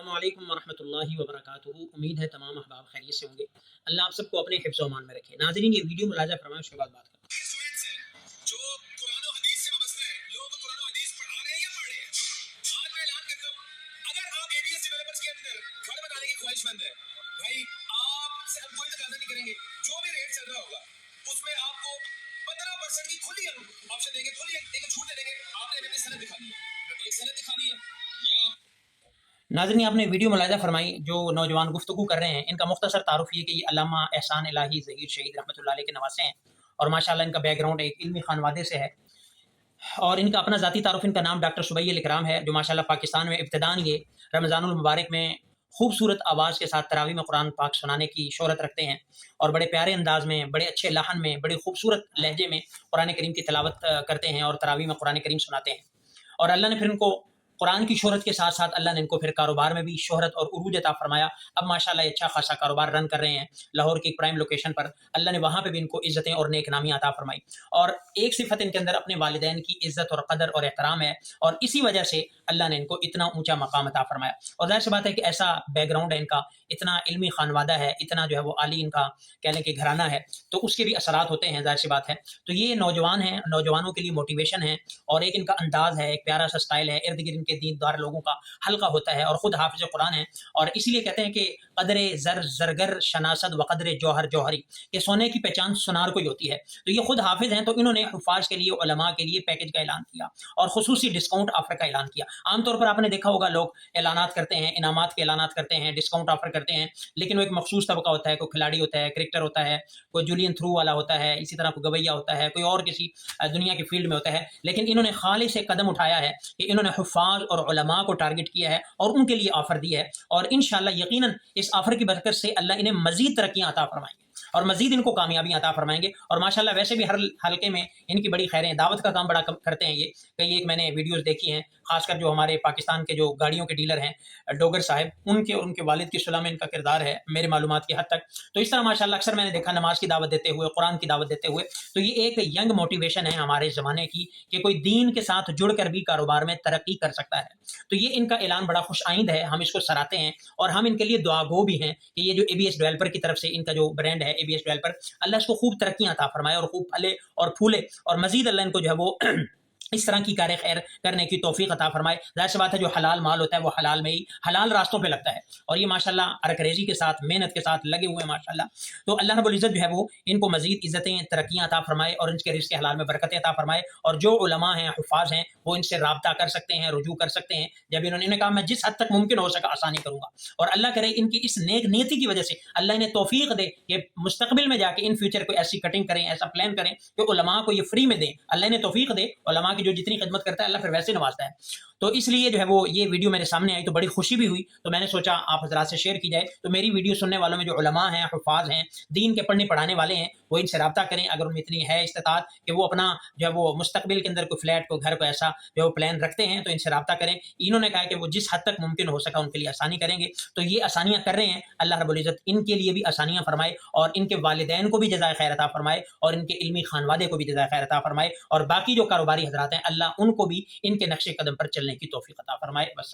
अस्सलामु अलैकुम वरहमतुल्लाहि वबरकातुहू। उम्मीद है तमाम अहबाब खैरियत से होंगे। अल्लाह आप सबको अपने हिफ्ज़ व अमान में रखे। नाज़रीन, ये वीडियो मुलाज़ा फरमाएं, उसके बाद बात करते हैं। स्टूडेंट्स हैं जो कुरान और हदीस से वाबस्ता हैं, लोगों को कुरान और हदीस पढ़ा रहे हैं या पढ़ रहे हैं। आज मैं ऐलान करता हूँ, अगर आप एबीएस डेवलपर्स के अंदर घर बनाने की ख्वाहिशमंद है, भाई आपसे हम कोई तकाज़ा नहीं करेंगे। जो भी रेट चल रहा होगा उसमें आपको 15% की खुली ऑप्शन देंगे, खुली एक छूट दे देंगे। आपने हमें सनद दिखानी है, एक सनद दिखानी है या नाज़रीन, आपने वीडियो मुलाज़ा फरमाई। जो नौजवान गुफ्तगू कर रहे हैं, इनका मुख्तसर तारुफ ये कि ये अल्लामा एहसान इलाही ज़हीर शहीद रहमतुल्लाह अलैह के नवासे हैं और माशाअल्लाह इनका बैकग्राउंड एक इल्मी खानवादे से है। और इनका अपना ज़ाती तारुफ, इनका नाम डॉक्टर सुबैल इकराम है, जो माशाअल्लाह पाकिस्तान में इब्तिदान ये रमज़ानुल मुबारक में खूबसूरत आवाज़ के साथ तरावी में कुरान पाक सुनाने की शोहरत रखते हैं और बड़े प्यारे अंदाज में, बड़े अच्छे लाहन में, बड़े खूबसूरत लहजे में कुरान करीम की तिलावत करते हैं और तरावी में कुरान करीम सुनाते हैं। और अल्लाह ने फिर इनको कुरान की शोहरत के साथ साथ अल्लाह ने इनको फिर कारोबार में भी शोहरत और उरूज अता फरमाया। अब माशाअल्लाह अच्छा खासा कारोबार रन कर रहे हैं लाहौर की प्राइम लोकेशन पर। अल्लाह ने वहाँ पे भी इनको इज़्ज़तें और नेक नामी अता फरमाई। और एक सिफत इनके अंदर अपने वालिदैन की इज़्ज़त और कदर और एहतराम है और इसी वजह से अल्लाह ने इनको इतना ऊंचा मकाम अता फरमाया। और ज़ाहिर सी बात है कि ऐसा बैकग्राउंड है इनका, इतना इल्मी खानवादा है, इतना जो है वो आली इनका कह लें कि घराना है, तो उसके भी असरात होते हैं, ज़ाहिर सी बात है। तो ये नौजवान हैं, नौजवानों के लिए मोटिवेशन है और एक इनका अंदाज़ है, एक प्यारा सा स्टाइल है, इर्द गिर्द इनके दीनदार लोगों का हल्का होता है और ख़ुद हाफ़िज़ कुरान है। और इसीलिए कहते हैं कि क़द्रे ज़र ज़रगर शनासत व क़द्रे जौहर जौहरी, कि सोने की पहचान सुनार को ही होती है। तो ये खुद हाफ़िज़ हैं, तो इन्होंने हुफ़ाज़ के लिए, उलमा के लिए पैकेज का ऐलान किया और खुसूसी डिस्काउंट ऑफ़र का ऐलान किया। आमतौर पर आपने देखा होगा लोग ऐलानात करते हैं, इनामात के ऐलानात करते हैं, डिस्काउंट ऑफ़र करते हैं, लेकिन वो एक मखसूस तबका होता है। कोई खिलाड़ी होता है, क्रिकेटर होता है, कोई जूलियन थ्रू वाला होता है, इसी तरह कोई गवैया होता है, कोई और किसी दुनिया की फील्ड में होता है। लेकिन इन्होंने खालिस एक कदम उठाया है कि इन्होंने हुफ़ाज़ और उलमा को टारगेट किया है और उनके लिए ऑफ़र दी है। और इंशाअल्लाह यकीनन इस ऑफ़र की बरकत से अल्लाह इन्हें मज़ीद तरक्कियाँ अता फ़रमाएँगे और मज़ीद इनको कामयाबियाँ अता फ़रमाएँगे। और माशाअल्लाह वैसे भी हर हलके में इनकी बड़ी खैरें, दावत का काम बड़ा करते हैं ये। कई एक मैंने वीडियोज़ देखी हैं, ख़ासकर जो हमारे पाकिस्तान के जो गाड़ियों के डीलर हैं, डोगर साहब, उनके वालिद की सुलह में इनका किरदार है मेरे मालूमात की हद तक। तो इस तरह माशाअल्लाह अक्सर मैंने देखा नमाज़ की दावत देते हुए, कुरान की दावत देते हुए। तो ये एक यंग मोटिवेशन है हमारे ज़माने की कि कोई दीन के साथ जुड़कर भी कारोबार में तरक्की कर सकता है। तो ये इनका ऐलान बड़ा खुशाइंद है, हम इसको सराहते हैं और हम इनके लिए दुआगो भी हैं कि ये जो एबीएस डेवलपर की तरफ से इनका जो ब्रांड है एबीएस डेवलपर, अल्लाह इसको खूब तरक्कियाँ अता फरमाए और खूब फले और फूले और मज़ीद अल्लाह इनको जो है वो इस तरह की कार्य खैर करने की तौफीक अता फरमाए। ज़ाहिर सी बात है, जो हलाल माल होता है वो हलाल में ही, हलाल रास्तों पे लगता है और ये माशाअल्लाह अरकरेज़ी के साथ, मेहनत के साथ लगे हुए हैं माशाअल्लाह। तो अल्लाह रब्बुल इज़्ज़त जो है वो इनको मज़ीद इज़्ज़तें, तरक्कियाँ अता फरमाए और इनके रिज़्क़ हलाल में बरकतें अता फरमाए। और जो उलमा हैं, हुफ़ाज़ हैं, वो इनसे राब्ता कर सकते हैं, रुजू कर सकते हैं। जब इन्होंने कहा मैं जिस हद तक मुमकिन हो सका आसानी करूँगा और अल्लाह करे इनकी इस नेक नीयती की वजह से अल्लाह इन्हें तौफीक दे कि मुस्तक़बिल में जाके इन फ्यूचर कोई ऐसी कटिंग करें, ऐसा प्लान करें कि उलमा को ये फ्री में दें। अल्लाह इन्हें तौफीक दे, उलमा की जो जितनी खिदमत करता है अल्लाह फिर वैसे नवाजता है। तो इसलिए जो है वो ये वीडियो मेरे सामने आई तो बड़ी खुशी भी हुई, तो मैंने सोचा आप हज़रात से शेयर की जाए। तो मेरी वीडियो सुनने वालों में जो उलमा हैं, हुफ़ाज़ हैं, दीन के पढ़ने पढ़ाने वाले हैं, वो इनसे राब्ता करें अगर उनमें इतनी है इस्तिताअत कि वो अपना जो है वो मुस्तक़बिल के अंदर कोई फ्लैट, कोई घर, कोई ऐसा जो है वो प्लान रखते हैं, तो इनसे राब्ता करें। इन्होंने कहा कि वो जिस हद तक मुमकिन हो सका उनके लिए आसानी करेंगे। तो ये आसानियाँ कर रहे हैं, अल्लाह रब्बुल इज़्ज़त इनके लिए भी आसानियाँ फरमाए और इनके वालिदैन को भी जज़ाए खैर अता फरमाए और इनके इल्मी खानवादे को भी जज़ाए खैर अता फरमाए और बाकी जो कारोबारी हज़रात हैं, अल्लाह उनको भी इनके नक्शे कदम पर चलने की तौफीक अता फरमाए। बस।